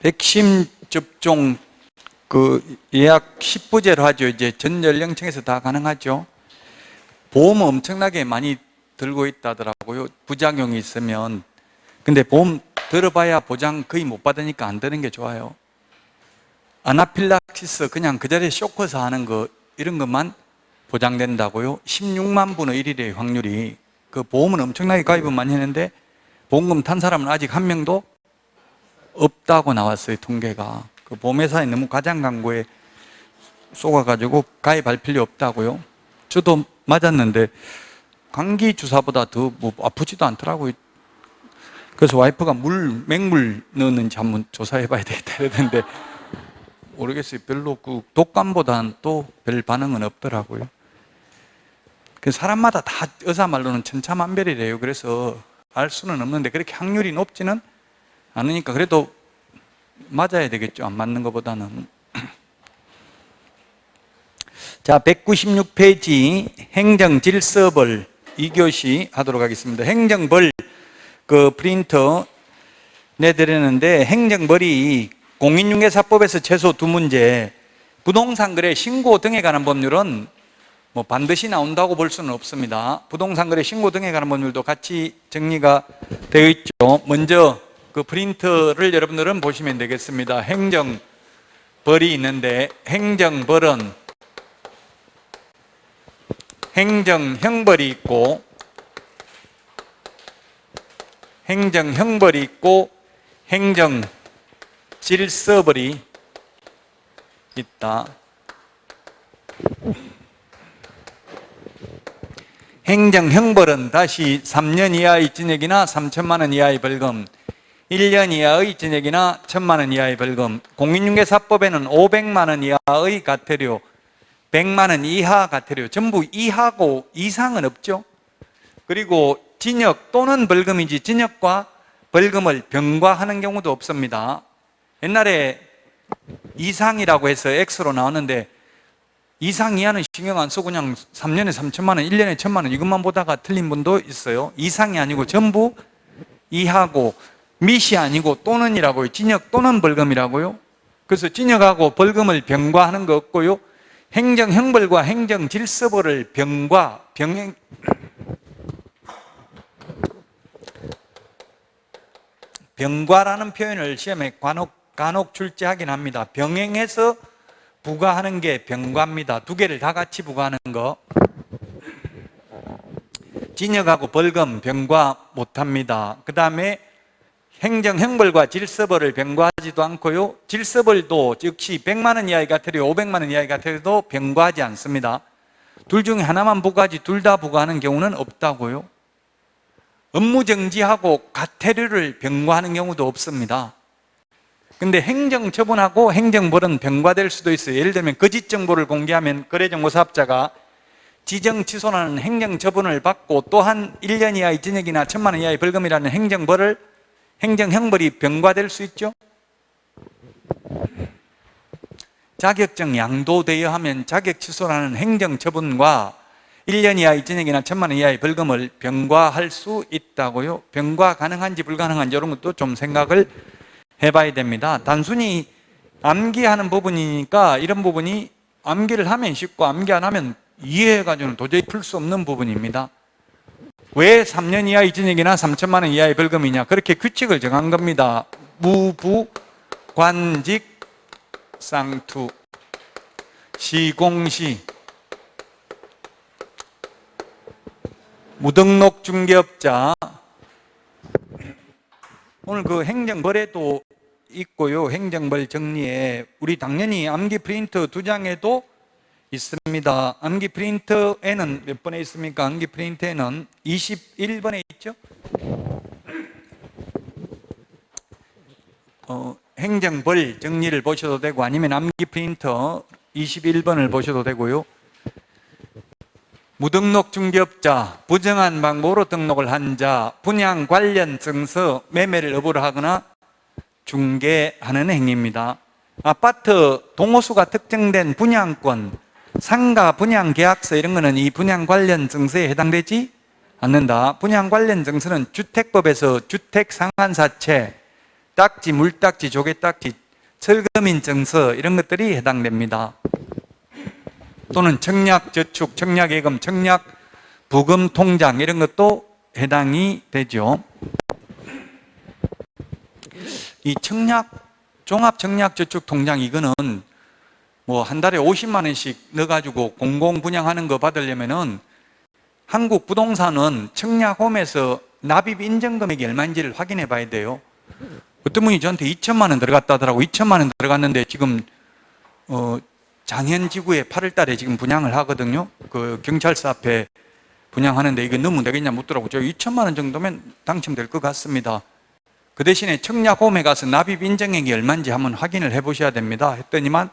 백신 접종 예약 10부제로 하죠. 이제 전 연령층에서 다 가능하죠. 보험 엄청나게 많이 들고 있다더라고요. 부작용이 있으면. 근데 보험 들어봐야 보장 거의 못 받으니까 안 드는 게 좋아요. 아나필락시스 그냥 그 자리에 쇼크서 하는 거 이런 것만 보장된다고요. 16만 분의 1이래요, 확률이. 그 보험은 엄청나게 가입을 많이 했는데 보험금 탄 사람은 아직 한 명도 없다고 나왔어요, 통계가. 그 보험회사에 너무 과장 광고에 쏘아가지고 가입할 필요 없다고요. 저도 맞았는데 감기 주사보다 더 아프지도 않더라고요. 그래서 와이프가 맹물 넣었는지 한번 조사해 봐야 되겠다 이러던데 모르겠어요. 별로 독감보다는 또 별 반응은 없더라고요. 그 사람마다 다 의사 말로는 천차만별이래요. 그래서 알 수는 없는데 그렇게 확률이 높지는 않으니까 그래도 맞아야 되겠죠. 안 맞는 것보다는. 자, 196페이지 행정질서벌 2교시 하도록 하겠습니다. 행정벌 그 프린터 내드렸는데 행정벌이 공인중개사법에서 최소 2문제, 부동산 거래 신고 등에 관한 법률은 뭐 반드시 나온다고 볼 수는 없습니다. 부동산 거래 신고 등에 관한 법률도 같이 정리가 되어 있죠. 먼저 그 프린터를 여러분들은 보시면 되겠습니다. 행정벌이 있는데 행정벌은 행정형벌이 있고 행정형벌이 있고 행정질서벌이 있다. 행정형벌은 다시 3년 이하의 징역이나 3천만 원 이하의 벌금, 1년 이하의 징역이나 1,000만 원 이하의 벌금, 공인중개사법에는 500만 원 이하의 과태료, 100만 원 이하 과태료, 전부 이하고 이상은 없죠. 그리고 징역 또는 벌금이지 징역과 벌금을 병과하는 경우도 없습니다. 옛날에 이상이라고 해서 X로 나왔는데 이상 이하는 신경 안 쓰고 그냥 3년에 3천만 원, 1년에 1,000만 원 이것만 보다가 틀린 분도 있어요. 이상이 아니고 전부 이하고 밋이 아니고 또는이라고요. 징역 또는 벌금이라고요. 그래서 징역하고 벌금을 병과하는 거 없고요. 행정형벌과 행정질서벌을 병과라는 표현을 시험에 간혹 출제하긴 합니다. 병행해서 부과하는 게 병과입니다. 두 개를 다 같이 부과하는 거. 징역하고 벌금 병과 못합니다. 그 다음에 행정형벌과 질서벌을 병과하지도 않고요. 질서벌도 역시 100만 원 이하의 과태료, 500만 원 이하의 과태료도 병과하지 않습니다. 둘 중에 하나만 부과하지 둘 다 부과하는 경우는 없다고요. 업무정지하고 과태료를 병과하는 경우도 없습니다. 근데 행정처분하고 행정벌은 병과될 수도 있어요. 예를 들면 거짓 정보를 공개하면 거래정보사업자가 지정 취소라는 행정처분을 받고 또한 1년 이하의 징역이나 1,000만 원 이하의 벌금이라는 행정형벌이 병과될 수 있죠. 자격증 양도되어 하면 자격 취소라는 행정처분과 1년 이하의 징역이나 1,000만 원 이하의 벌금을 병과할 수 있다고요. 병과 가능한지 불가능한지 이런 것도 좀 생각을 해봐야 됩니다. 단순히 암기하는 부분이니까 이런 부분이 암기를 하면 쉽고 암기 안 하면 이해해가지고는 도저히 풀 수 없는 부분입니다. 왜 3년 이하의 징역이나 3천만 원 이하의 벌금이냐? 그렇게 규칙을 정한 겁니다. 무부, 관직, 쌍투, 시공시, 무등록 중개업자. 오늘 그 행정벌에도 있고요. 행정벌 정리에 우리 당연히 암기 프린터 2장에도 있습니다. 암기 프린터에는 몇 번에 있습니까? 암기 프린터에는 21번에 있죠. 행정벌 정리를 보셔도 되고 아니면 암기 프린터 21번을 보셔도 되고요. 무등록 중개업자, 부정한 방법으로 등록을 한 자, 분양 관련 증서, 매매를 여부를 하거나 중개하는 행위입니다. 아파트 동호수가 특정된 분양권, 상가 분양 계약서 이런 거는 이 분양 관련 증서에 해당되지 않는다. 분양 관련 증서는 주택법에서 주택 상한사채, 딱지, 물딱지, 조개딱지, 철거민증서 이런 것들이 해당됩니다. 또는 청약저축, 청약예금, 청약부금통장 이런 것도 해당이 되죠. 이 종합청약저축통장 이거는 뭐 한 달에 50만 원씩 넣어가지고 공공분양하는 거 받으려면은 한국 부동산은 청약홈에서 납입 인정 금액이 얼마인지를 확인해 봐야 돼요. 어떤 분이 저한테 2천만 원 들어갔다 하더라고. 2천만 원 들어갔는데 지금 장현지구에 8월 달에 지금 분양을 하거든요. 그 경찰서 앞에 분양하는데 이거 넣으면 되겠냐 묻더라고. 저 2천만 원 정도면 당첨될 것 같습니다. 그 대신에 청약홈에 가서 납입 인정액이 얼마인지 한번 확인을 해 보셔야 됩니다. 했더니만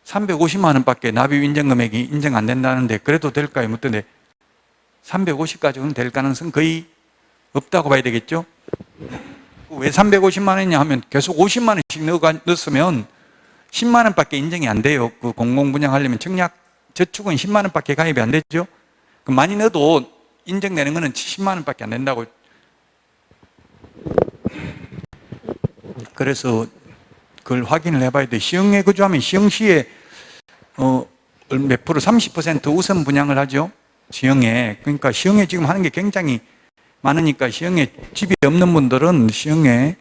350만 원밖에 납입 인정 금액이 인정 안 된다는데 그래도 될까요? 묻던데 350까지는 될 가능성 거의 없다고 봐야 되겠죠? 왜 350만 원이냐 하면 계속 50만 원씩 넣었으면 10만 원밖에 인정이 안 돼요. 그 공공분양하려면 청약 저축은 10만 원밖에 가입이 안 되죠? 그럼 많이 넣어도 인정되는 거는 70만 원밖에 안 된다고. 그래서 그걸 확인을 해봐야 돼. 시흥에 거주하면 시흥시에 몇 프로 30% 우선 분양을 하죠. 시흥에. 그러니까 시흥에 지금 하는 게 굉장히 많으니까 시흥에 집이 없는 분들은 시흥에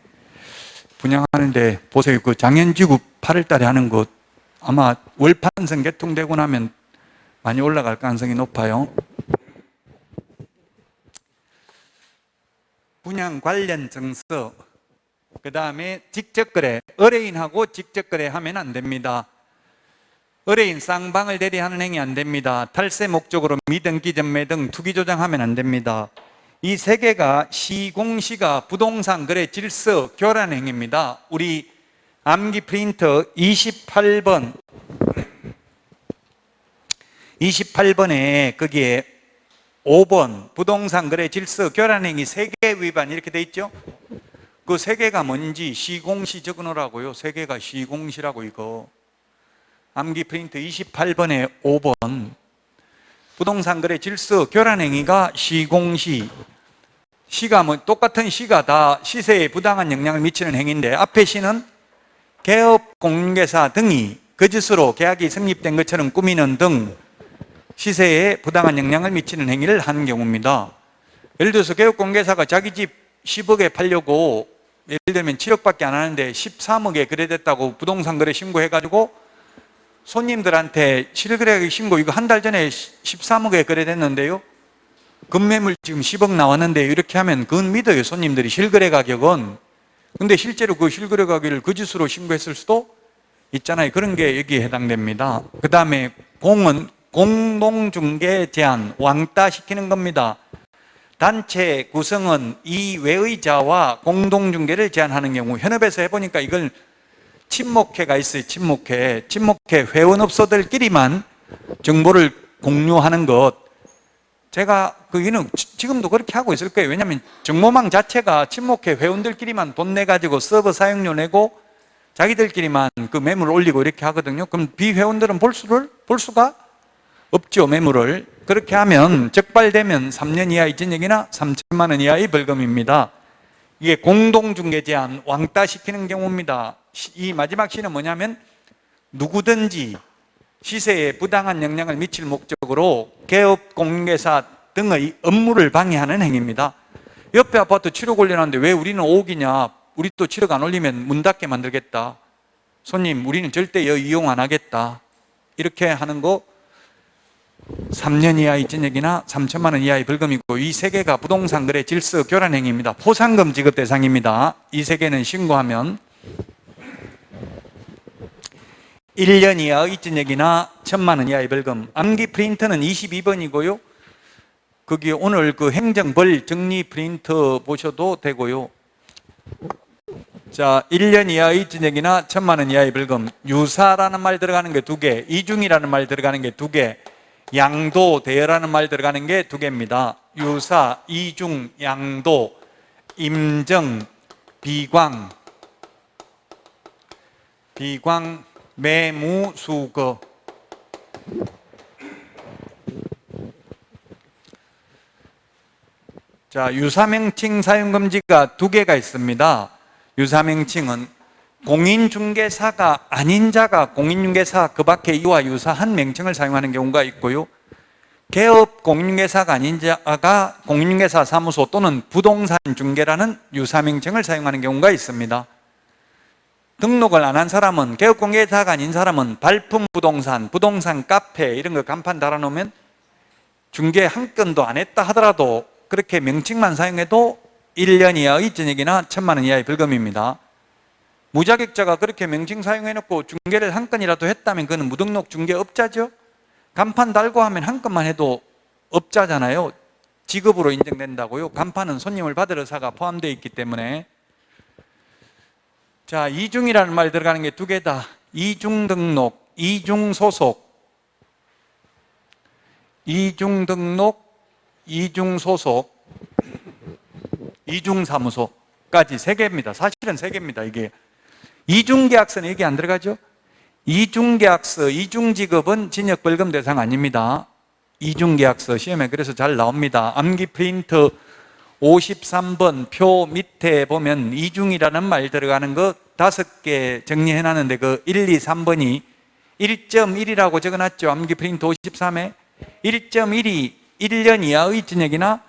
분양하는데 보세요. 그 장현지구 8월 달에 하는 것 아마 월판선 개통되고 나면 많이 올라갈 가능성이 높아요. 분양 관련 증서, 그 다음에 직접거래, 의뢰인하고 직접거래 하면 안 됩니다. 의뢰인 쌍방을 대리하는 행위 안 됩니다. 탈세 목적으로 미등기 전매 등 투기 조장하면 안 됩니다. 이 세 개가 시공시가 부동산 거래 질서 교란 행위입니다. 우리 암기 프린터 28번에 거기에 5번 부동산 거래 질서 교란 행위 3개 위반 이렇게 돼 있죠. 그 3개가 뭔지 시공시 적어 놓으라고요. 3개가 시공시라고 이거. 암기 프린트 28번에 5번 부동산 거래 질서 교란 행위가 시공시. 시가 뭐 똑같은 시가 다 시세에 부당한 영향을 미치는 행위인데 앞에 시는 개업 공개사 등이 거짓으로 계약이 성립된 것처럼 꾸미는 등 시세에 부당한 영향을 미치는 행위를 하는 경우입니다. 예를 들어서 개업 공개사가 자기 집 10억에 팔려고 예를 들면 7억밖에 안 하는데 13억에 거래됐다고 부동산 거래 신고해가지고 손님들한테 실거래가격 신고 이거 한 달 전에 13억에 거래됐는데요. 금매물 지금 10억 나왔는데 이렇게 하면 그건 믿어요. 손님들이 실거래 가격은. 근데 실제로 그 실거래 가격을 거짓으로 신고했을 수도 있잖아요. 그런 게 여기에 해당됩니다. 그 다음에 공은 공동중개 제한, 왕따 시키는 겁니다. 단체 구성은 이외의자와 공동중개를 제한하는 경우 현업에서 해보니까 이걸 친목회가 있어요. 친목회 회원업소들끼리만 정보를 공유하는 것. 제가 거기는 지금도 그렇게 하고 있을 거예요. 왜냐하면 정보망 자체가 친목회 회원들끼리만 돈 내가지고 서버 사용료 내고 자기들끼리만 그 매물을 올리고 이렇게 하거든요. 그럼 비회원들은 볼 수가 없죠. 매물을. 그렇게 하면 적발되면 3년 이하의 징역이나 3천만 원 이하의 벌금입니다. 이게 공동중개 제한, 왕따 시키는 경우입니다. 이 마지막 시는 뭐냐면 누구든지 시세에 부당한 영향을 미칠 목적으로 개업 공개사 등의 업무를 방해하는 행위입니다. 옆에 아파트 7억 올려놨는데 왜 우리는 5억이냐? 우리 또 7억 안 올리면 문 닫게 만들겠다. 손님 우리는 절대 이용 안 하겠다. 이렇게 하는 거 3년 이하의 징역이나 3천만 원 이하의 벌금이고 이 3개가 부동산 거래 질서 교란 행위입니다. 포상금 지급 대상입니다. 이 3개는 신고하면 1년 이하의 징역이나 1,000만 원 이하의 벌금. 암기 프린터는 22번이고요. 거기 오늘 그 행정벌 정리 프린터 보셔도 되고요. 자, 1년 이하의 징역이나 1,000만 원 이하의 벌금. 유사라는 말 들어가는 게 2개, 이중이라는 말 들어가는 게 2개, 양도, 대여라는 말 들어가는 게 2개입니다. 유사, 이중, 양도, 임정, 비광, 매무수거. 자, 유사명칭 사용금지가 2개가 있습니다. 유사명칭은 공인중개사가 아닌 자가 공인중개사 그 밖에 이와 유사한 명칭을 사용하는 경우가 있고요. 개업 공인중개사가 아닌 자가 공인중개사 사무소 또는 부동산 중개라는 유사명칭을 사용하는 경우가 있습니다. 등록을 안 한 사람은, 개업 공인중개사가 아닌 사람은 발품 부동산, 부동산 카페 이런 거 간판 달아놓으면 중개 한 건도 안 했다 하더라도 그렇게 명칭만 사용해도 1년 이하의 전역이나 1,000만 원 이하의 벌금입니다. 무자격자가 그렇게 명칭 사용해놓고 중개를 한 건이라도 했다면 그는 무등록 중개업자죠. 간판 달고 하면 한 건만 해도 업자잖아요. 직업으로 인정된다고요. 간판은 손님을 받으러 사가 포함되어 있기 때문에. 자, 이중이라는 말 들어가는 게 두 개다. 이중등록, 이중소속, 이중등록, 이중소속, 이중사무소까지 세 개입니다. 사실은 세 개입니다. 이게 이중계약서는 여기 안 들어가죠? 이중계약서, 이중직업은 징역벌금 대상 아닙니다. 이중계약서 시험에 그래서 잘 나옵니다. 암기 프린트 53번 표 밑에 보면 이중이라는 말 들어가는 거 5개 정리해 놨는데 그 1, 2, 3번이 1.1이라고 적어놨죠. 암기 프린트 53에 1.1이 1년 이하의 징역이나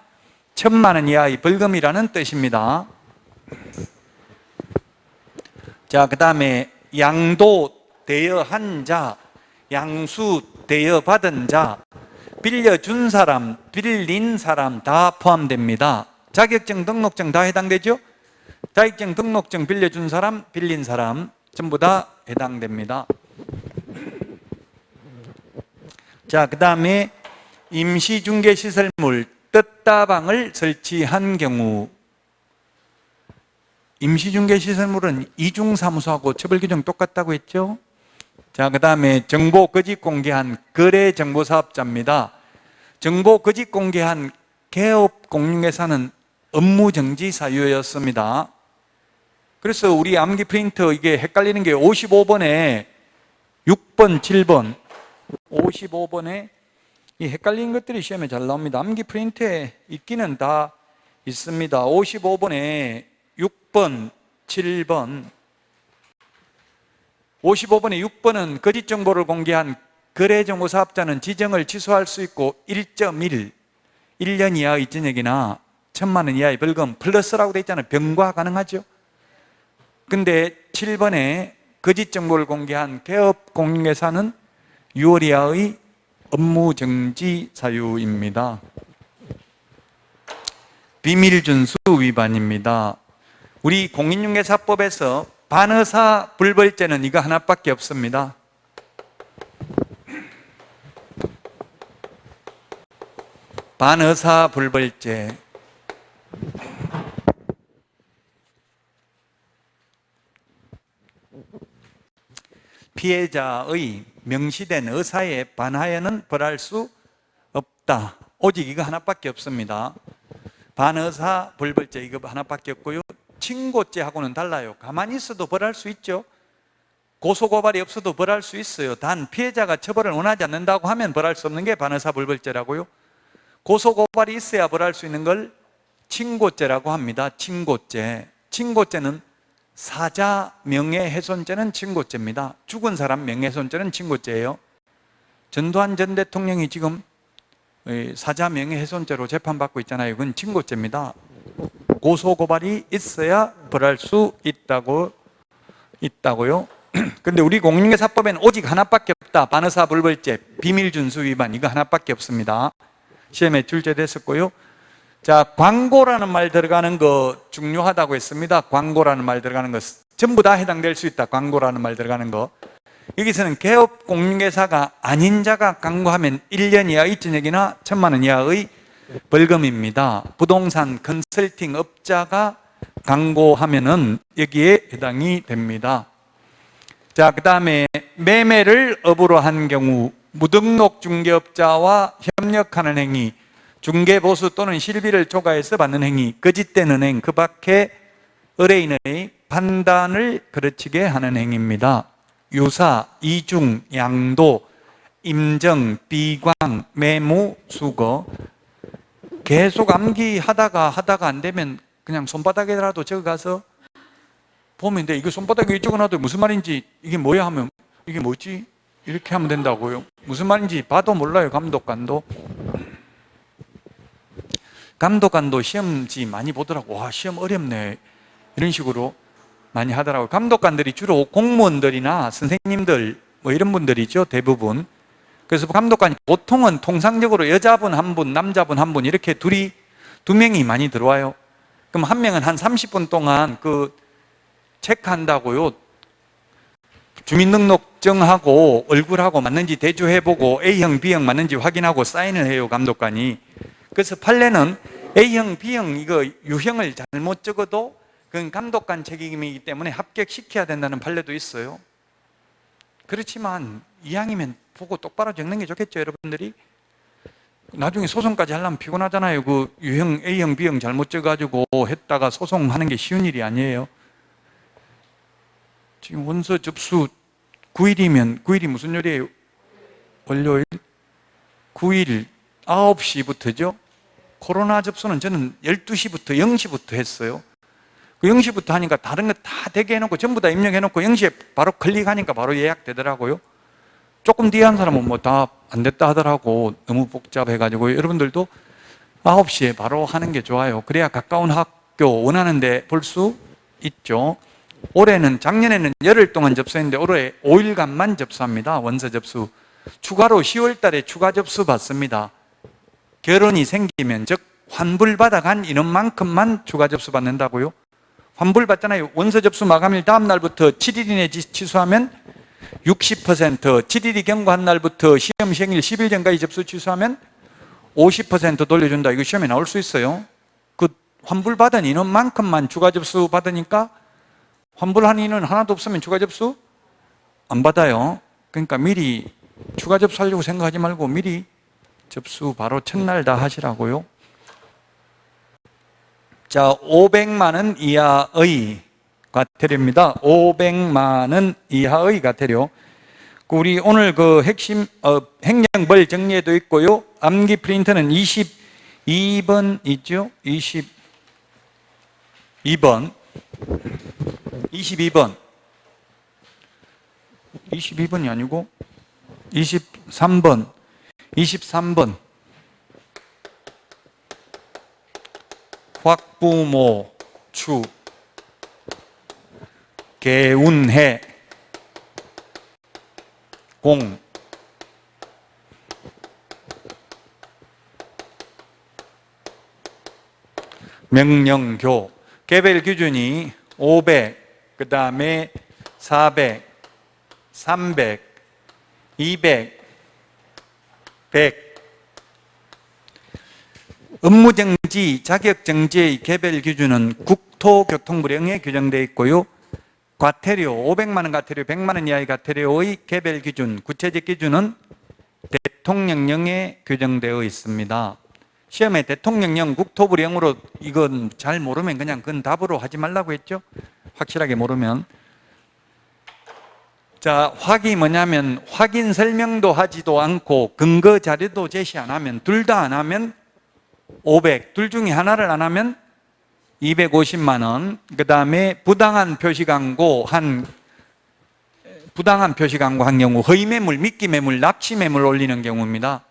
1,000만 원 이하의 벌금이라는 뜻입니다. 자, 그 다음에 양도 대여한 자, 양수 대여받은 자, 빌려준 사람, 빌린 사람 다 포함됩니다. 자격증, 등록증 다 해당되죠? 자격증, 등록증 빌려준 사람, 빌린 사람 전부 다 해당됩니다. 자, 그 다음에 임시중개시설물 뜻다방을 설치한 경우, 임시중개시설물은 이중사무소하고 처벌규정 똑같다고 했죠? 자, 그 다음에 정보 거짓 공개한 거래정보사업자입니다. 정보 거짓 공개한 개업 공인중개사는 업무정지 사유였습니다. 그래서 우리 암기 프린터 이게 헷갈리는 게 55번에 6번, 7번, 55번에 이 헷갈리는 것들이 시험에 잘 나옵니다. 암기 프린트에 있기는 다 있습니다. 55번에 6번, 7번, 55번에 6번은 거짓 정보를 공개한 거래정보사업자는 지정을 취소할 수 있고 1.1, 1년 이하의 징역이나 1,000만 원 이하의 벌금 플러스라고 되어 있잖아요. 병과 가능하죠. 근데 7번에 거짓 정보를 공개한 개업 공인중개사는 6월 이하의 업무정지 사유입니다. 비밀준수 위반입니다. 우리 공인중개사법에서 반의사 불벌죄는 이거 하나밖에 없습니다. 반의사 불벌죄. 피해자의 명시된 의사에 반하여는 벌할 수 없다. 오직 이거 하나밖에 없습니다. 반의사 불벌죄 이거 하나밖에 없고요. 친고죄하고는 달라요. 가만히 있어도 벌할 수 있죠. 고소고발이 없어도 벌할 수 있어요. 단 피해자가 처벌을 원하지 않는다고 하면 벌할 수 없는 게 반의사 불벌죄라고요. 고소고발이 있어야 벌할 수 있는 걸 친고죄라고 합니다. 친고죄. 친고죄는 사자 명예훼손죄는 친고죄입니다. 죽은 사람 명예훼손죄는 친고죄예요. 전두환 전 대통령이 지금 사자 명예훼손죄로 재판받고 있잖아요. 그건 친고죄입니다. 고소고발이 있어야 벌할 수 있다고요. 근데 우리 공인중개사법에는 오직 하나밖에 없다. 반의사 불벌죄, 비밀준수 위반 이거 하나밖에 없습니다. 시험에 출제됐었고요. 자, 광고라는 말 들어가는 거 중요하다고 했습니다. 광고라는 말 들어가는 거 전부 다 해당될 수 있다. 광고라는 말 들어가는 거. 여기서는 개업 공인중개사가 아닌 자가 광고하면 1년 이하의 징역이나 1,000만 원 이하의 벌금입니다. 부동산 컨설팅 업자가 광고하면은 여기에 해당이 됩니다. 자, 그 다음에 매매를 업으로 한 경우 무등록 중개업자와 협력하는 행위, 중개보수 또는 실비를 초과해서 받는 행위, 거짓된 은행, 그 밖에 의뢰인의 판단을 그르치게 하는 행위입니다. 유사, 이중, 양도, 임정, 비광, 매무, 수거. 계속 암기하다가 안 되면 그냥 손바닥에라도 적어가서 보면 돼. 이거 손바닥에 왜 적어놔도 무슨 말인지 이게 뭐야 하면 이게 뭐지? 이렇게 하면 된다고요. 무슨 말인지 봐도 몰라요. 감독관도. 감독관도 시험지 많이 보더라고. 와, 시험 어렵네. 이런 식으로 많이 하더라고요. 감독관들이 주로 공무원들이나 선생님들 뭐 이런 분들이죠. 대부분. 그래서 감독관이 보통은 통상적으로 여자분 한 분, 남자분 한 분 이렇게 두 명이 많이 들어와요. 그럼 한 명은 한 30분 동안 그 체크한다고요. 주민등록증하고 얼굴하고 맞는지 대조해보고 A형, B형 맞는지 확인하고 사인을 해요, 감독관이. 그래서 판례는 A형, B형 이거 유형을 잘못 적어도 그건 감독관 책임이기 때문에 합격시켜야 된다는 판례도 있어요. 그렇지만 이왕이면 보고 똑바로 적는 게 좋겠죠, 여러분들이? 나중에 소송까지 하려면 피곤하잖아요. 그 유형 A형, B형 잘못 적어가지고 했다가 소송하는 게 쉬운 일이 아니에요. 지금 원서 접수 9일이면 9일이 무슨 요일이에요? 월요일? 9일 9시부터죠? 코로나 접수는 저는 12시부터 0시부터 했어요. 그 0시부터 하니까 다른 거 다 대기 해놓고 전부 다 입력해놓고 0시에 바로 클릭하니까 바로 예약되더라고요. 조금 뒤에 한 사람은 뭐 다 안 됐다 하더라고. 너무 복잡해가지고. 여러분들도 9시에 바로 하는 게 좋아요. 그래야 가까운 학교 원하는 데 볼 수 있죠. 올해는, 작년에는 열흘 동안 접수했는데 올해 5일간만 접수합니다. 원서 접수. 추가로 10월 달에 추가 접수 받습니다. 결혼이 생기면, 즉 환불받아간 인원만큼만 추가 접수 받는다고요. 환불받잖아요. 원서 접수 마감일 다음 날부터 7일 이내 취소하면 60%, 7일이 경과한 날부터 시험 시행일 10일 전까지 접수 취소하면 50% 돌려준다. 이거 시험에 나올 수 있어요. 그 환불받은 인원만큼만 추가 접수 받으니까 환불한 인원 하나도 없으면 추가 접수 안 받아요. 그러니까 미리 추가 접수하려고 생각하지 말고 미리 접수 바로 첫날 다 하시라고요. 자, 500만 원 이하의 과태료입니다. 500만 원 이하의 과태료. 우리 오늘 그 핵심 행정벌 정리에도 있고요. 암기 프린터는 22번 있죠? 22번 22번이 아니고 23번 확부모 추 개운해 공 명령교 개별 기준이 500, 그 다음에 400, 300, 200, 100. 업무정지, 자격정지의 개별 기준은 국토교통부령에 규정되어 있고요. 과태료, 500만 원 과태료, 100만 원 이하의 과태료의 개별 기준, 구체적 기준은 대통령령에 규정되어 있습니다. 시험에 대통령령, 국토부령으로 이건 잘 모르면 그냥 그건 답으로 하지 말라고 했죠. 확실하게 모르면. 자, 확이 뭐냐면 확인 설명도 하지도 않고 근거 자료도 제시 안 하면, 둘 다 안 하면 500, 둘 중에 하나를 안 하면 250만 원. 그 다음에 부당한 표시 광고 한 경우, 허위 매물, 미끼 매물, 납치 매물 올리는 경우입니다.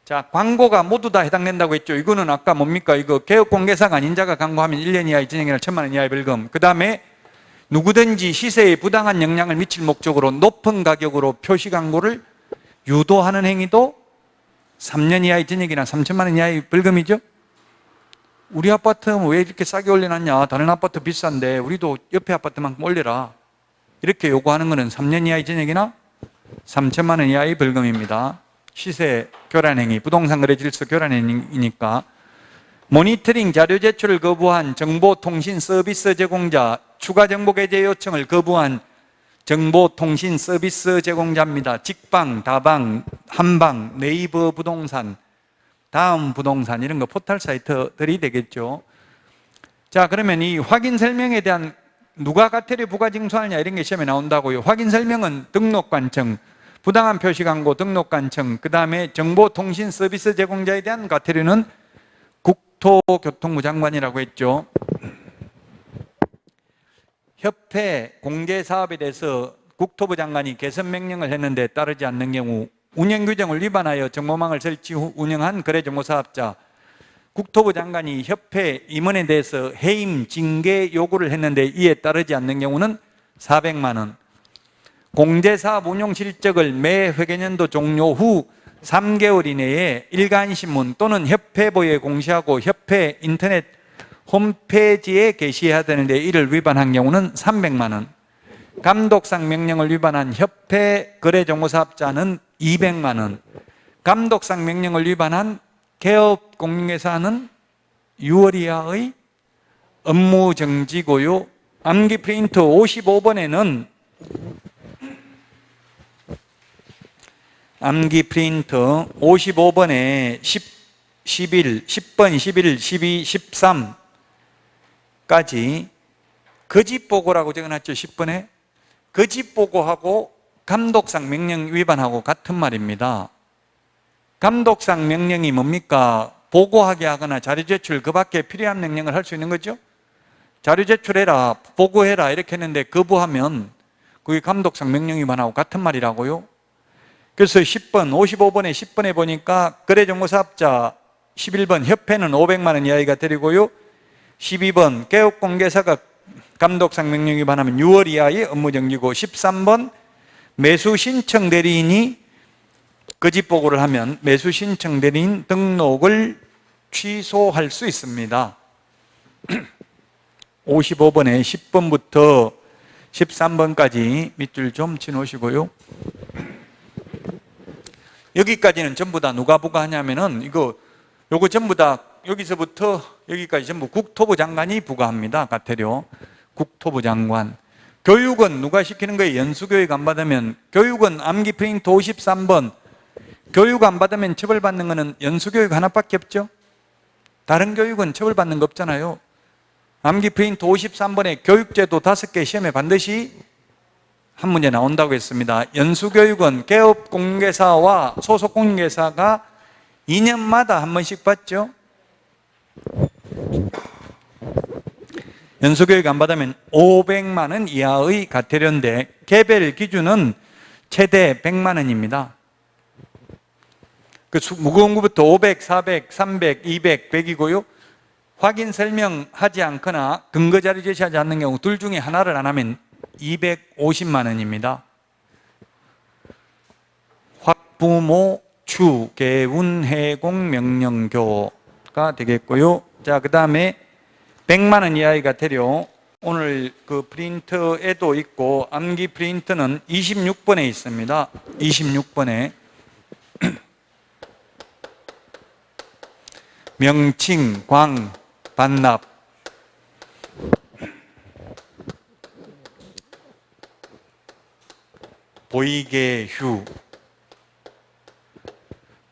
자, 광고가 모두 다 해당된다고 했죠. 이거는 아까 뭡니까? 이거 개업공개사가 아닌 자가 광고하면 1년 이하의 징역이나 1,000만 원 이하의 벌금. 그 다음에 누구든지 시세에 부당한 영향을 미칠 목적으로 높은 가격으로 표시 광고를 유도하는 행위도 3년 이하의 징역이나 3,000만 원 이하의 벌금이죠. 우리 아파트는 왜 이렇게 싸게 올려놨냐? 다른 아파트 비싼데 우리도 옆에 아파트만큼 올려라. 이렇게 요구하는 것은 3년 이하의 징역이나 3,000만 원 이하의 벌금입니다. 시세 교란행위, 부동산 거래 질서 교란행위니까. 모니터링 자료 제출을 거부한 정보통신 서비스 제공자, 추가 정보 게재 요청을 거부한 정보통신 서비스 제공자입니다. 직방, 다방, 한방, 네이버 부동산, 다음 부동산 이런 거 포털 사이트들이 되겠죠. 자, 그러면 이 확인 설명에 대한 누가 과태료 부과 징수하느냐 이런 게 시험에 나온다고요. 확인 설명은 등록관청, 부당한 표시 광고 등록관청, 그 다음에 정보통신 서비스 제공자에 대한 과태료는 국토교통부 장관이라고 했죠. 협회 공제사업에 대해서 국토부 장관이 개선 명령을 했는데 따르지 않는 경우 운영규정을 위반하여 정보망을 설치 후 운영한 거래정보사업자, 국토부 장관이 협회 임원에 대해서 해임, 징계 요구를 했는데 이에 따르지 않는 경우는 400만 원. 공제사업 운용 실적을 매 회계년도 종료 후 3개월 이내에 일간신문 또는 협회보에 공시하고 협회 인터넷 홈페이지에 게시해야 되는데 이를 위반한 경우는 300만 원. 감독상 명령을 위반한 협회 거래정보사업자는 200만 원. 감독상 명령을 위반한 개업 공인회사는 6월 이하의 업무 정지고요. 암기 프린터 55번에는 암기 프린터 55번에 10번, 11, 12, 13까지 거짓보고라고 적어놨죠. 10번에 거짓보고하고 감독상 명령 위반하고 같은 말입니다. 감독상 명령이 뭡니까? 보고하게 하거나 자료 제출, 그 밖에 필요한 명령을 할 수 있는 거죠. 자료 제출해라, 보고해라 이렇게 했는데 거부하면 그게 감독상 명령 위반하고 같은 말이라고요. 그래서 10번, 55번에 10번에 보니까 거래정보사업자 11번 협회는 500만 원 이하가 되리고요. 12번 개업공개사가 감독상 명령 위반하면 6월 이하의 업무정지고, 13번 매수신청 대리인이 거짓보고를 하면 매수신청 대리인 등록을 취소할 수 있습니다. 55번에 10번부터 13번까지 밑줄 좀 치놓으시고요. 여기까지는 전부 다 누가 부과하냐면은 요거 전부 다 여기서부터 여기까지 전부 국토부 장관이 부과합니다. 가태료. 국토부 장관. 교육은 누가 시키는 거예요? 연수교육 안 받으면. 교육은 암기 프린트 53번. 교육 안 받으면 처벌받는 거는 연수교육 하나밖에 없죠. 다른 교육은 처벌받는 거 없잖아요. 암기 프린트 53번에 교육제도 5개 시험에 반드시 한 문제 나온다고 했습니다. 연수교육은 개업공개사와 소속공개사가 2년마다 한 번씩 받죠. 연수교육 안 받으면 500만 원 이하의 가태료인데 개별 기준은 최대 100만 원입니다. 그 무거운 것부터 500, 400, 300, 200, 100이고요. 확인 설명하지 않거나 근거 자료 제시하지 않는 경우 둘 중에 하나를 안 하면 250만 원입니다. 학부모 추 개운 해공 명령교가 되겠고요. 자, 그다음에 100만 원 이하의 가태료. 오늘 그 프린터에도 있고 암기 프린터는 26번에 있습니다. 26번에 명칭, 광, 반납, 보이게 휴.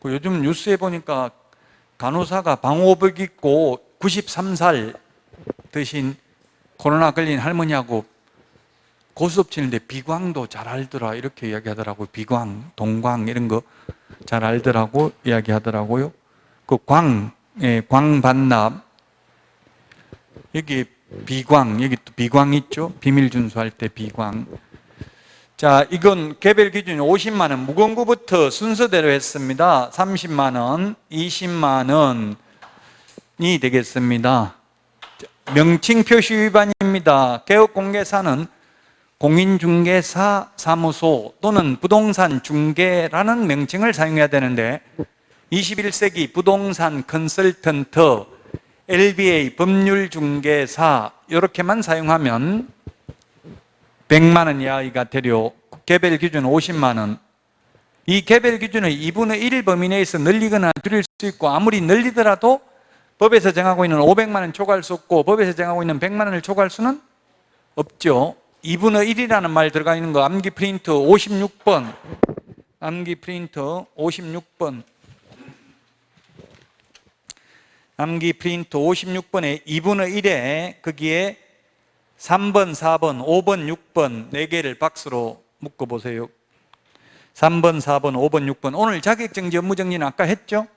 요즘 뉴스에 보니까 간호사가 방호복 입고 93살 드신 코로나 걸린 할머니하고 고스톱 치는데 비광도 잘 알더라 이렇게 이야기하더라고요. 비광, 동광 이런 거 잘 알더라고 이야기하더라고요. 그 광, 광 반납, 여기 비광, 여기 또 비광 있죠. 비밀 준수할 때 비광. 자, 이건 개별 기준이 50만 원, 무거운 거부터 순서대로 했습니다. 30만 원, 20만 원이 되겠습니다. 명칭 표시 위반입니다. 개업공개사는 공인중개사 사무소 또는 부동산 중개라는 명칭을 사용해야 되는데 21세기 부동산 컨설턴트, LBA 법률중개사 이렇게만 사용하면 100만 원 이하의 가태료, 개별 기준 50만 원. 이 개별 기준을 2분의 1 범위 내에서 늘리거나 줄일 수 있고 아무리 늘리더라도 법에서 정하고 있는 500만 원 초과할 수 없고 법에서 정하고 있는 100만 원을 초과할 수는 없죠. 2분의 1이라는 말 들어가 있는 거 암기 프린터 56번. 암기 프린터 56번. 암기 프린터 56번에 2분의 1에 거기에 3번, 4번, 5번, 6번 4개를 박스로 묶어보세요. 3번, 4번, 5번, 6번. 오늘 자격정지 업무정지는 아까 했죠?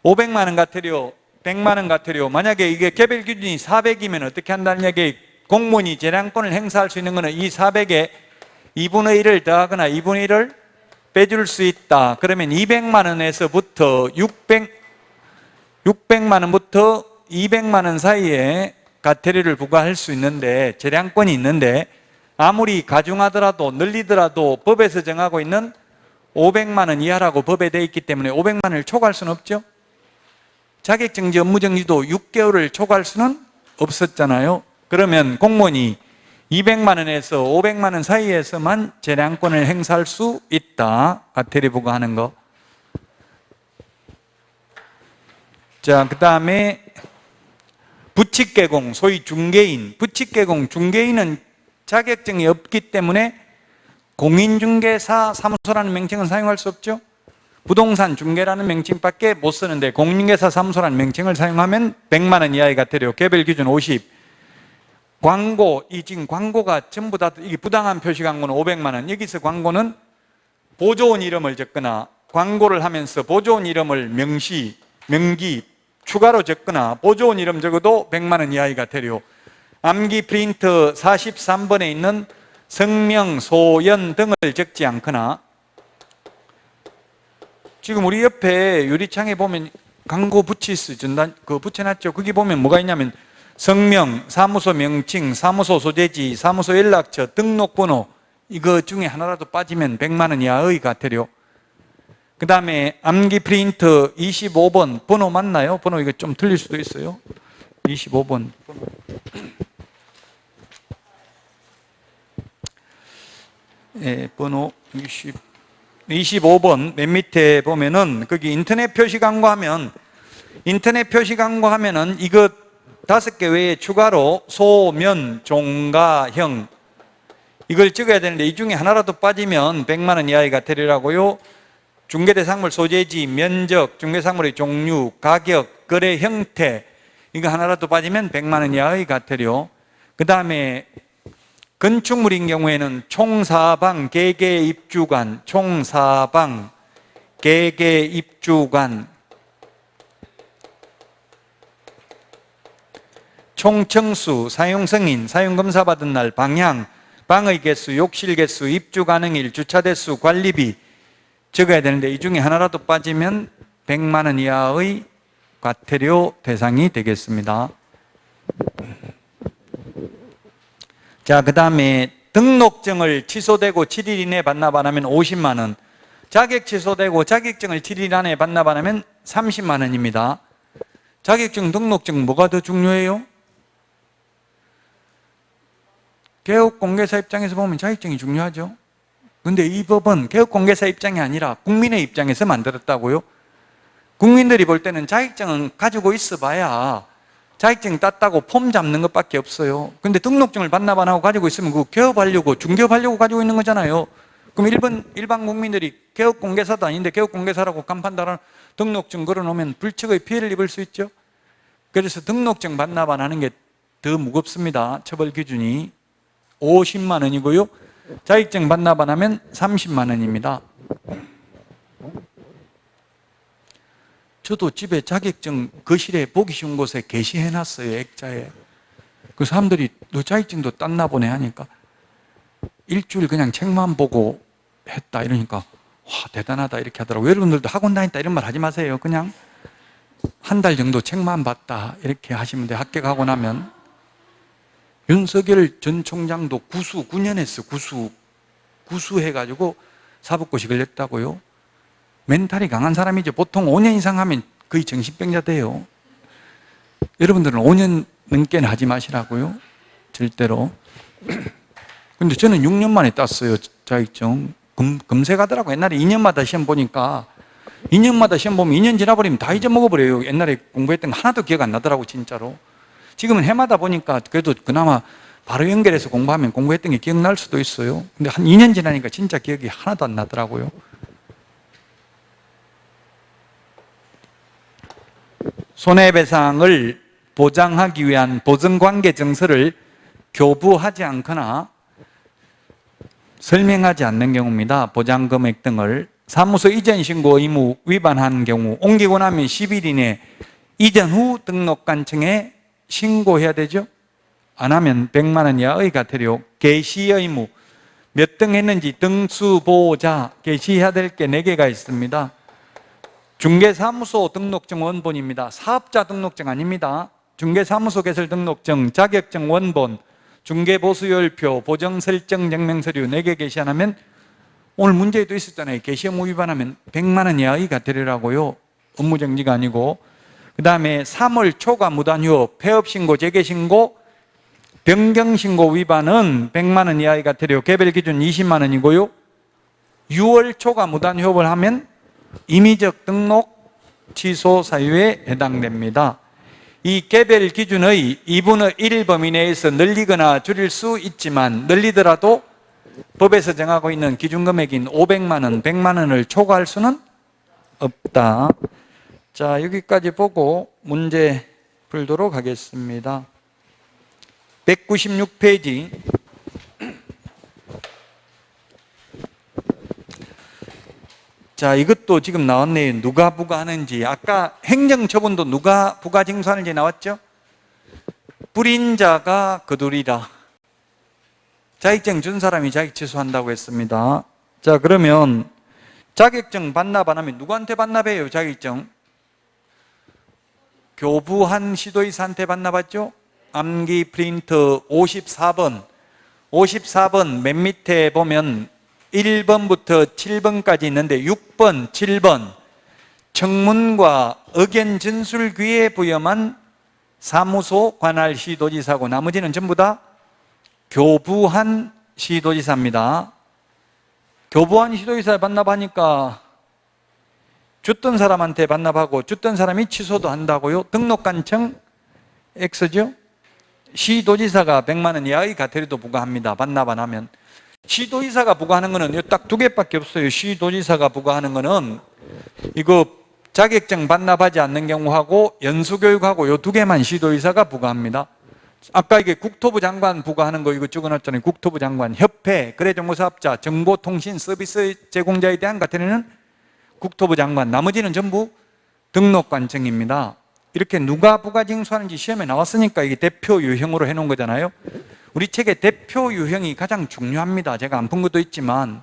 500만 원 가태료, 100만 원 가태료. 만약에 이게 개별 기준이 400이면 어떻게 한다는 얘기? 공무원이 재량권을 행사할 수 있는 것은 이 400에 2분의 1을 더하거나 2분의 1을 빼줄 수 있다. 그러면 200만 원에서부터 600만 원부터 200만 원 사이에 과태료를 부과할 수 있는데, 재량권이 있는데, 아무리 가중하더라도 늘리더라도 법에서 정하고 있는 500만 원 이하라고 법에 되어 있기 때문에 500만 원을 초과할 수는 없죠. 자격정지 업무정지도 6개월을 초과할 수는 없었잖아요. 그러면 공무원이 200만 원에서 500만 원 사이에서만 재량권을 행사할 수 있다. 과태료 부과하는 거. 자, 그 다음에 부칙개공, 소위 중개인. 부칙개공, 중개인은 자격증이 없기 때문에 공인중개사 사무소라는 명칭은 사용할 수 없죠. 부동산 중개라는 명칭밖에 못 쓰는데 공인중개사 사무소라는 명칭을 사용하면 100만 원 이하의 과태료, 개별 기준 50. 광고, 이 지금 광고가 전부 다 이게 부당한 표시 광고는 500만 원. 여기서 광고는 보조원 이름을 적거나 광고를 하면서 보조원 이름을 명기 추가로 적거나 보조원 이름 적어도 100만 원 이하의 과태료. 암기 프린트 43번에 있는 성명, 소연 등을 적지 않거나, 지금 우리 옆에 유리창에 보면 광고 붙이스 전단 붙여놨죠. 거기 보면 뭐가 있냐면 성명, 사무소 명칭, 사무소 소재지, 사무소 연락처, 등록번호, 이거 중에 하나라도 빠지면 100만 원 이하의 과태료. 그 다음에 암기 프린트 25번 번호 맞나요? 번호 이거 좀 틀릴 수도 있어요. 25번 번호. 번호 25번 맨 밑에 보면은 거기 인터넷 표시 광고하면 이거 5개 외에 추가로 소, 면, 종가, 형 이걸 찍어야 되는데 이 중에 하나라도 빠지면 100만 원 이하의 과태료라고요. 중개대상물 소재지, 면적, 중개상물의 종류, 가격, 거래 형태 이거 하나라도 빠지면 100만 원 이하의 과태료. 그 다음에 건축물인 경우에는 총사방, 개개 입주관, 총사방, 개개 입주관, 총청수, 사용승인, 사용검사 받은 날, 방향, 방의 개수, 욕실 개수, 입주 가능일, 주차 대수, 관리비 적어야 되는데 이 중에 하나라도 빠지면 100만 원 이하의 과태료 대상이 되겠습니다. 자, 그 다음에 등록증을 취소되고 7일 이내에 반납 안 하면 50만 원, 자격 취소되고 자격증을 7일 안에 반납 안 하면 30만 원입니다. 자격증, 등록증 뭐가 더 중요해요? 개업공개사 입장에서 보면 자격증이 중요하죠. 근데 이 법은 개업공개사 입장이 아니라 국민의 입장에서 만들었다고요. 국민들이 볼 때는 자격증은 가지고 있어 봐야 자격증 땄다고 폼 잡는 것밖에 없어요. 근데 등록증을 반납 안 하고 가지고 있으면 그거 개업하려고, 중개업하려고 가지고 있는 거잖아요. 그럼 일반 국민들이 개업공개사도 아닌데 개업공개사라고 간판 달아 등록증 걸어놓으면 불측의 피해를 입을 수 있죠. 그래서 등록증 반납 안 하는 게 더 무겁습니다. 처벌 기준이 50만 원이고요. 자격증 반납 안 하면 30만 원입니다. 저도 집에 자격증 거실에 보기 쉬운 곳에 게시해놨어요. 액자에. 그 사람들이 너 자격증도 땄나 보네 하니까 일주일 그냥 책만 보고 했다 이러니까 와 대단하다 이렇게 하더라고요. 여러분들도 학원 다녔다 이런 말 하지 마세요. 그냥 한 달 정도 책만 봤다 이렇게 하시면 돼요. 합격하고 나면. 윤석열 전 총장도 9년 했어. 구수해가지고 사법고시 걸렸다고요. 멘탈이 강한 사람이죠. 보통 5년 이상 하면 거의 정신병자 돼요. 여러분들은 5년 넘게는 하지 마시라고요. 절대로. 근데 저는 6년 만에 땄어요. 자격증. 금세가더라고요. 옛날에 2년마다 시험 보니까 2년마다 시험 보면 2년 지나버리면 다 잊어먹어버려요. 옛날에 공부했던 거 하나도 기억 안 나더라고 진짜로. 지금은 해마다 보니까 그래도 그나마 바로 연결해서 공부하면 공부했던 게 기억날 수도 있어요. 근데 한 2년 지나니까 진짜 기억이 하나도 안 나더라고요. 손해배상을 보장하기 위한 보증관계 증서를 교부하지 않거나 설명하지 않는 경우입니다. 보장금액 등을 사무소 이전 신고 의무 위반한 경우 옮기고 나면 10일 이내 이전 후 등록관청에 신고해야 되죠. 안 하면 100만 원 이하의 과태료. 개시 의무, 몇 등 했는지 등수보자, 게시해야 될 게 4개가 있습니다. 중개사무소 등록증 원본입니다. 사업자 등록증 아닙니다. 중개사무소 개설 등록증, 자격증 원본, 중개보수열표, 보정설정 증명서류 4개 게시 안 하면, 오늘 문제에도 있었잖아요. 게시 의무 위반하면 100만 원 이하의 과태료라고요. 업무정지가 아니고. 그 다음에 3월 초과 무단휴업, 폐업신고, 재개신고, 변경신고 위반은 100만 원 이하의 과태료, 개별 기준 20만 원이고요. 6월 초과 무단휴업을 하면 임의적 등록 취소 사유에 해당됩니다. 이 개별 기준의 2분의 1 범위 내에서 늘리거나 줄일 수 있지만, 늘리더라도 법에서 정하고 있는 기준금액인 500만 원, 100만 원을 초과할 수는 없다. 자, 여기까지 보고 문제 풀도록 하겠습니다. 196페이지. 자, 이것도 지금 나왔네요. 누가 부과하는지. 아까 행정처분도 누가 부과징수하는지 나왔죠? 뿌린 자가 거두리라. 자격증 준 사람이 자격 취소한다고 했습니다. 자, 그러면 자격증 반납 안 하면 누구한테 반납해요? 자격증 교부한 시도의사한테 반납하죠? 암기 프린트 54번 54번 맨 밑에 보면 1번부터 7번까지 있는데 6번, 7번 청문과 의견 진술 기에 부여만 사무소 관할 시도지사고, 나머지는 전부 다 교부한 시도지사입니다. 교부한 시도지사에 반납하니까 줬던 사람한테 반납하고 줬던 사람이 취소도 한다고요? 등록관청 X죠? 시도지사가 100만 원 이하의 과태료도 부과합니다. 반납 안 하면. 시도지사가 부과하는 거는 딱 2개밖에 없어요. 시도지사가 부과하는 거는 이거 자격증 반납하지 않는 경우하고 연수교육하고 이 2개만 시도지사가 부과합니다. 아까 이게 국토부 장관 부과하는 거 이거 적어놨잖아요. 국토부 장관, 협회, 거래정보사업자, 정보통신 서비스 제공자에 대한 과태료는 국토부 장관, 나머지는 전부 등록관청입니다. 이렇게 누가 부과징수하는지 시험에 나왔으니까 이게 대표 유형으로 해놓은 거잖아요. 우리 책의 대표 유형이 가장 중요합니다. 제가 안 푼 것도 있지만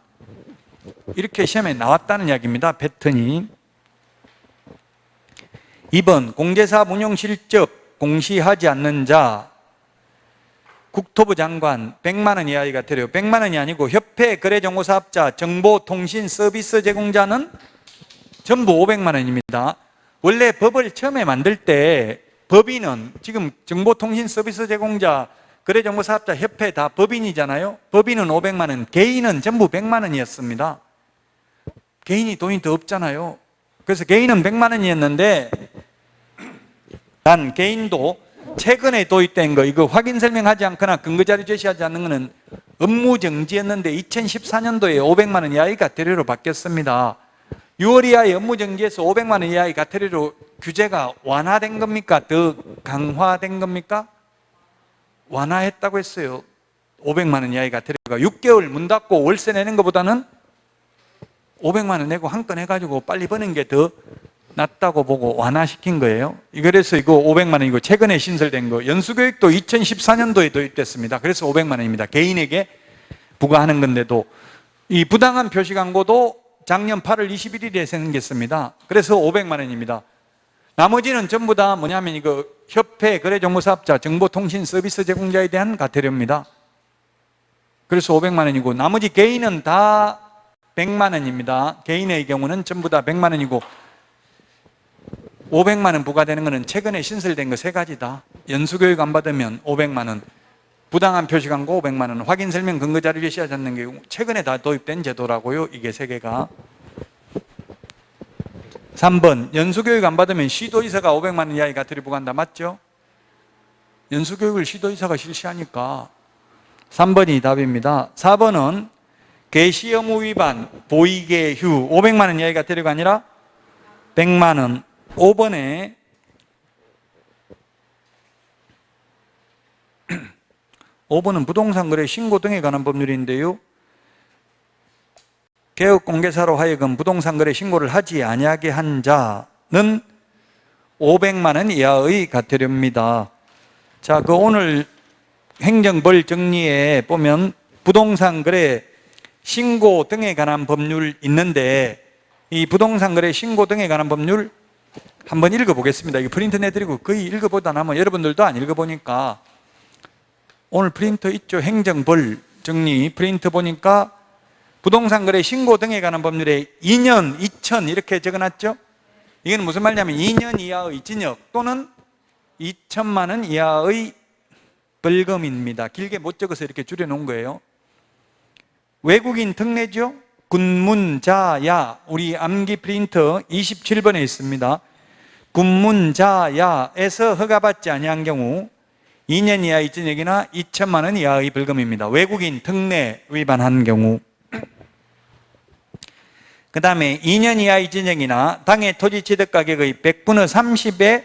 이렇게 시험에 나왔다는 이야기입니다. 패턴이. 2번 공제사업 운용 실적 공시하지 않는 자, 국토부 장관 100만 원 이하의 과태료. 100만 원이 아니고 협회, 거래정보사업자, 정보통신 서비스 제공자는 전부 500만 원입니다. 원래 법을 처음에 만들 때 법인은 지금 정보통신 서비스 제공자, 거래정보사업자, 협회 다 법인이잖아요. 법인은 500만 원, 개인은 전부 100만 원이었습니다. 개인이 돈이 더 없잖아요. 그래서 개인은 100만 원이었는데 단 개인도 최근에 도입된 거, 이거 확인 설명하지 않거나 근거자료 제시하지 않는 거는 업무정지였는데 2014년도에 500만 원 이하의 과태료로 바뀌었습니다. 6월 이하의 업무정지에서 500만 원 이하의 과태료로 규제가 완화된 겁니까? 더 강화된 겁니까? 완화했다고 했어요. 500만 원 이하의 과태료가 6개월 문 닫고 월세 내는 것보다는 500만 원 내고 한 건 해가지고 빨리 버는 게 더 낫다고 보고 완화시킨 거예요. 그래서 이거 500만 원이고, 최근에 신설된 거 연수교육도 2014년도에 도입됐습니다. 그래서 500만 원입니다. 개인에게 부과하는 건데도. 이 부당한 표시 광고도 작년 8월 21일에 생겼습니다. 그래서 500만 원입니다. 나머지는 전부 다 뭐냐면 이거 협회, 거래정보사업자, 정보통신 서비스 제공자에 대한 과태료입니다. 그래서 500만 원이고, 나머지 개인은 다 100만 원입니다. 개인의 경우는 전부 다 100만 원이고, 500만 원 부과되는 것은 최근에 신설된 거 3가지다. 연수교육 안 받으면 500만 원, 부당한 표시 광고 500만 원, 확인 설명 근거 자료 제시하지 않는 게 최근에 다 도입된 제도라고요. 이게 3개가. 3번 연수교육 안 받으면 시도지사가 500만 원 이하의 과태료 부과한다. 맞죠? 연수교육을 시도지사가 실시하니까 3번이 답입니다. 4번은 개시 의무 위반, 보이개휴 500만 원 이하의 과태료가 아니라 100만 원. 5번에 5번은 부동산 거래 신고 등에 관한 법률인데요. 개업공개사로 하여금 부동산 거래 신고를 하지 아니하게 한 자는 500만 원 이하의 과태료입니다. 자, 그 오늘 행정벌 정리에 보면 부동산 거래 신고 등에 관한 법률 있는데, 이 부동산 거래 신고 등에 관한 법률 한번 읽어보겠습니다. 이거 프린트 내드리고 거의 읽어보다 나면 여러분들도 안 읽어보니까, 오늘 프린트 있죠? 행정벌 정리 프린트 보니까 부동산 거래 신고 등에 관한 법률에 2년, 2000 이렇게 적어놨죠? 이건 무슨 말이냐면 2년 이하의 징역 또는 2천만 원 이하의 벌금입니다. 길게 못 적어서 이렇게 줄여놓은 거예요. 외국인 특례죠? 군문자야, 우리 암기 프린터 27번에 있습니다. 군문자야에서 허가받지 아니한 경우 2년 이하의 징역이나 2천만 원 이하의 벌금입니다. 외국인 특례 위반한 경우. 그 다음에 2년 이하의 징역이나 당해 토지 취득 가격의 100분의 30에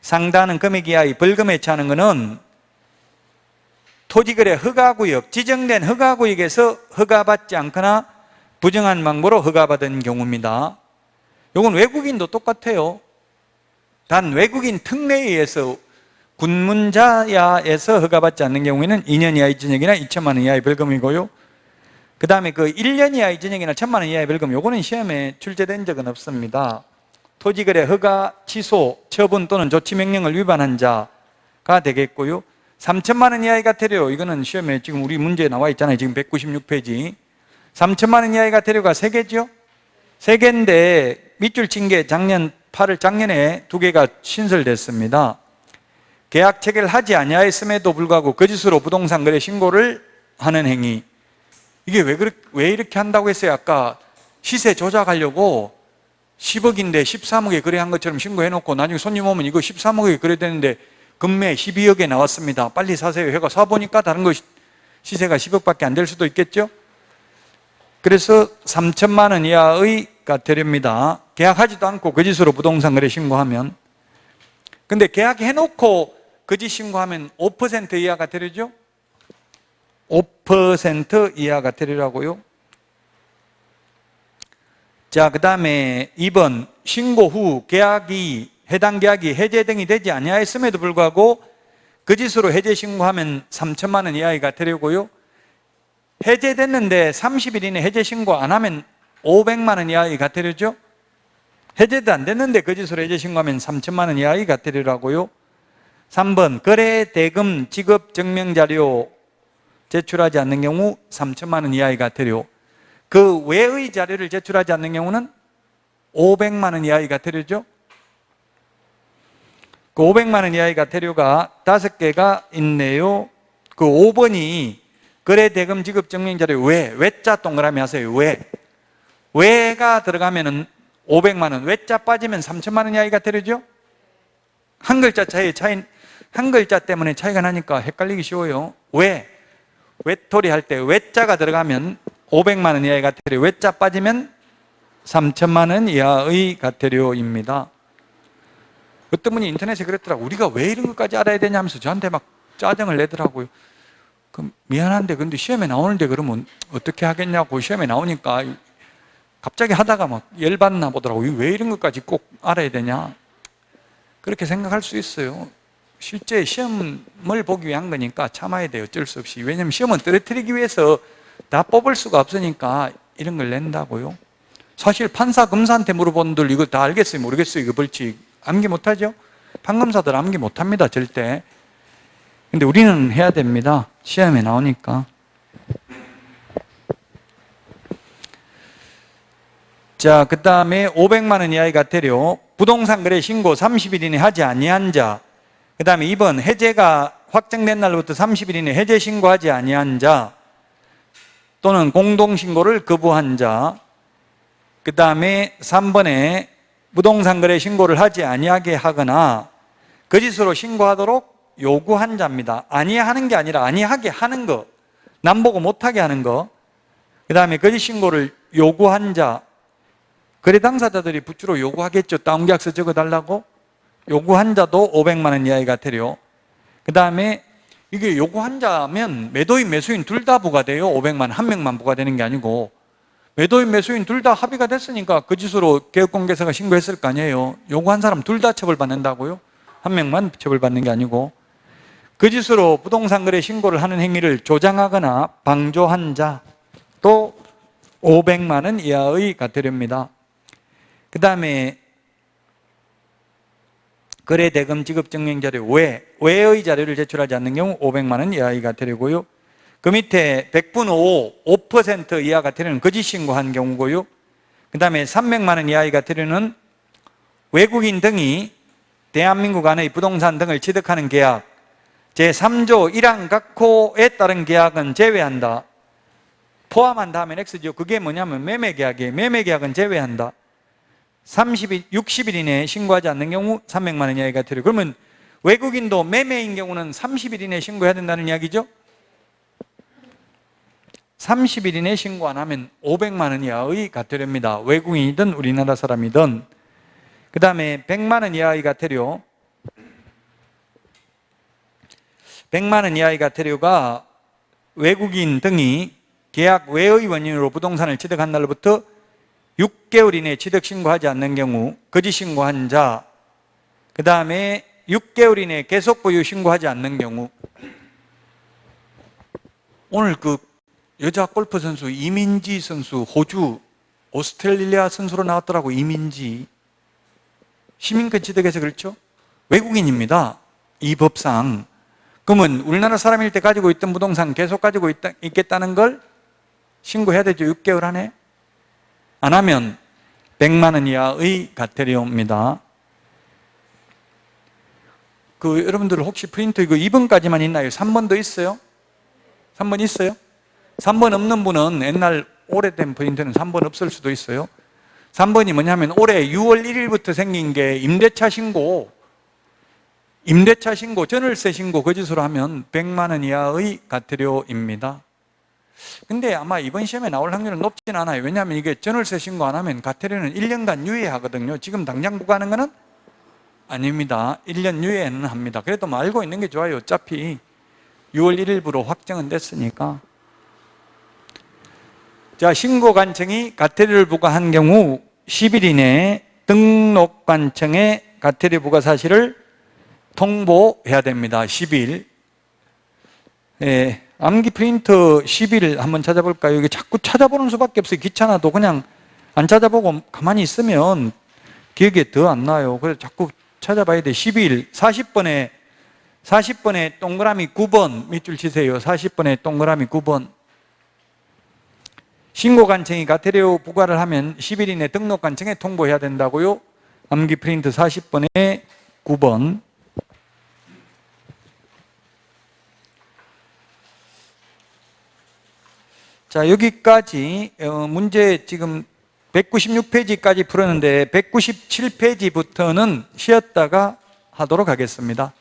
상당하는 금액 이하의 벌금에 처하는 것은 토지거래 허가구역, 지정된 허가구역에서 허가받지 않거나 부정한 방법으로 허가받은 경우입니다. 이건 외국인도 똑같아요. 단 외국인 특례에 의해서 군문자야에서 허가받지 않는 경우에는 2년 이하의 징역이나 2천만 원 이하의 벌금이고요. 그 다음에 그 1년 이하의 징역이나 1천만 원 이하의 벌금, 요거는 시험에 출제된 적은 없습니다. 토지거래 허가 취소, 처분 또는 조치명령을 위반한 자가 되겠고요. 3천만 원 이하의 과태료, 이거는 시험에 지금 우리 문제에 나와 있잖아요. 지금 196페이지. 3천만 원 이하의 과태료가 3개죠? 3개인데 밑줄 친 게 작년에 2개가 신설됐습니다. 계약 체결하지 아니하였음에도 불구하고 거짓으로 부동산 거래 신고를 하는 행위. 이게 왜 이렇게 한다고 했어요? 아까 시세 조작하려고 10억인데 13억에 거래한 것처럼 신고해놓고 나중에 손님 오면 이거 13억에 거래되는데 금매 12억에 나왔습니다. 빨리 사세요. 해가 사보니까 다른 거 시세가 10억밖에 안 될 수도 있겠죠? 그래서 3천만 원 이하의 과태료입니다. 계약하지도 않고 거짓으로 부동산 거래 신고하면. 근데 계약해놓고 거짓 신고하면 5% 이하 과태료죠? 5% 이하 과태료라고요. 자, 그 다음에 2번, 신고 후 해당 계약이 해제 등이 되지 아니하였음에도 불구하고 거짓으로 해제 신고하면 3천만 원 이하의 과태료고요. 해제됐는데 30일 이내 해제 신고 안 하면 500만 원 이하의 과태료죠. 해제도 안 됐는데 거짓으로 해제 신고하면 3천만 원 이하의 과태료라고요. 3번, 거래 대금 지급 증명 자료 제출하지 않는 경우 3천만 원 이하의 과태료. 그 외의 자료를 제출하지 않는 경우는 500만 원 이하의 과태료죠. 그 500만 원 이하의 과태료가 5개가 있네요. 그 5번이 거래 대금 지급 증명 자료 외자 동그라미 하세요. 외가 들어가면은 500만 원, 외자 빠지면 3천만 원 이하의 과태료죠. 한 글자 한 글자 때문에 차이가 나니까 헷갈리기 쉬워요. 외톨이 할 때 외자가 들어가면 500만 원 이하의 과태료, 외자 빠지면 3천만 원 이하의 과태료입니다. 어떤 분이 인터넷에 그랬더라고. 우리가 왜 이런 것까지 알아야 되냐 하면서 저한테 막 짜증을 내더라고요. 그럼 미안한데 근데 시험에 나오는데 그러면 어떻게 하겠냐고. 시험에 나오니까 갑자기 하다가 막 열받나 보더라고요. 왜 이런 것까지 꼭 알아야 되냐. 그렇게 생각할 수 있어요. 실제 시험을 보기 위한 거니까 참아야 돼요. 어쩔 수 없이. 왜냐하면 시험은 떨어뜨리기 위해서 다 뽑을 수가 없으니까 이런 걸 낸다고요. 사실 판사, 검사한테 물어본 분들 이거 다 알겠어요? 모르겠어요? 이거 벌칙 암기 못하죠? 판검사들 암기 못합니다. 절대. 근데 우리는 해야 됩니다. 시험에 나오니까. 자, 그 다음에 500만 원 이하의 과태료, 부동산 거래 신고 30일 이내 하지 아니한 자. 그 다음에 2번, 해제가 확정된 날부터 30일 이내 해제 신고하지 아니한 자 또는 공동신고를 거부한 자. 그 다음에 3번에 부동산 거래 신고를 하지 아니하게 하거나 거짓으로 신고하도록 요구한 자입니다. 아니하는 게 아니라 아니하게 하는 거, 남 보고 못하게 하는 거. 그 다음에 거짓 신고를 요구한 자, 거래 당사자들이 주로 요구하겠죠. 다운계약서 적어달라고. 요구한 자도 500만 원 이하의 과태료. 그 다음에 이게 요구한 자면 매도인 매수인 둘 다 부과돼요. 500만 원 한 명만 부과되는 게 아니고 매도인 매수인 둘 다 합의가 됐으니까 거짓으로 개업공개서가 신고했을 거 아니에요. 요구한 사람 둘 다 처벌받는다고요. 한 명만 처벌받는 게 아니고. 거짓으로 부동산 거래 신고를 하는 행위를 조장하거나 방조한 자 또 500만 원 이하의 과태료입니다. 그 다음에 거래대금 지급 증명 자료 외의 자료를 제출하지 않는 경우 500만 원 이하의 과태료고요. 그 밑에 100분 5% 이하 과태료는 거짓 신고한 경우고요. 그 다음에 300만 원 이하의 과태료는 외국인 등이 대한민국 안의 부동산 등을 취득하는 계약 제3조 1항 각호에 따른 계약은 제외한다. 포함한다 하면 X죠. 그게 뭐냐면 매매계약이에요. 매매계약은 제외한다. 60일 이내에 신고하지 않는 경우 300만 원 이하의 과태료. 그러면 외국인도 매매인 경우는 30일 이내에 신고해야 된다는 이야기죠. 30일 이내에 신고 안 하면 500만 원 이하의 과태료입니다. 외국인이든 우리나라 사람이든. 그 다음에 100만 원 이하의 과태료. 100만 원 이하의 과태료가 외국인 등이 계약 외의 원인으로 부동산을 취득한 날로부터 6개월 이내에 취득 신고하지 않는 경우 거짓 신고한 자, 그 다음에 6개월 이내에 계속 보유 신고하지 않는 경우. 오늘 그 여자 골프 선수 이민지 선수 호주 오스트레일리아 선수로 나왔더라고. 이민지 시민권 취득해서 그렇죠? 외국인입니다. 이 법상. 그러면 우리나라 사람일 때 가지고 있던 부동산 계속 가지고 있겠다는 걸 신고해야 되죠. 6개월 안에. 안 하면 100만 원 이하의 과태료입니다. 그 여러분들 혹시 프린트 이거 2번까지만 있나요? 3번도 있어요? 3번 있어요? 3번 없는 분은 옛날 오래된 프린트는 3번 없을 수도 있어요. 3번이 뭐냐면 올해 6월 1일부터 생긴 게 임대차 신고, 전월세 신고 거짓으로 하면 100만 원 이하의 과태료입니다. 근데 아마 이번 시험에 나올 확률은 높진 않아요. 왜냐하면 이게 전월세 신고 안 하면 과태료는 1년간 유예하거든요. 지금 당장 부과하는 거는 아닙니다. 1년 유예는 합니다. 그래도 뭐 알고 있는 게 좋아요. 어차피 6월 1일부로 확정은 됐으니까. 자, 신고관청이 과태료를 부과한 경우 10일 이내에 등록관청에 과태료 부과 사실을 통보해야 됩니다. 10일. 예, 암기 프린터 10일 한번 찾아볼까요? 이게 자꾸 찾아보는 수밖에 없어요. 귀찮아도 그냥 안 찾아보고 가만히 있으면 기억에 더 안 나요. 그래서 자꾸 찾아봐야 돼. 10일 40번에 동그라미 9번 밑줄 치세요. 40번에 동그라미 9번. 신고관청이 과태료 부과를 하면 10일 이내 등록관청에 통보해야 된다고요. 암기 프린트 40번에 9번. 자, 여기까지 문제 지금 196페이지까지 풀었는데 197페이지부터는 쉬었다가 하도록 하겠습니다.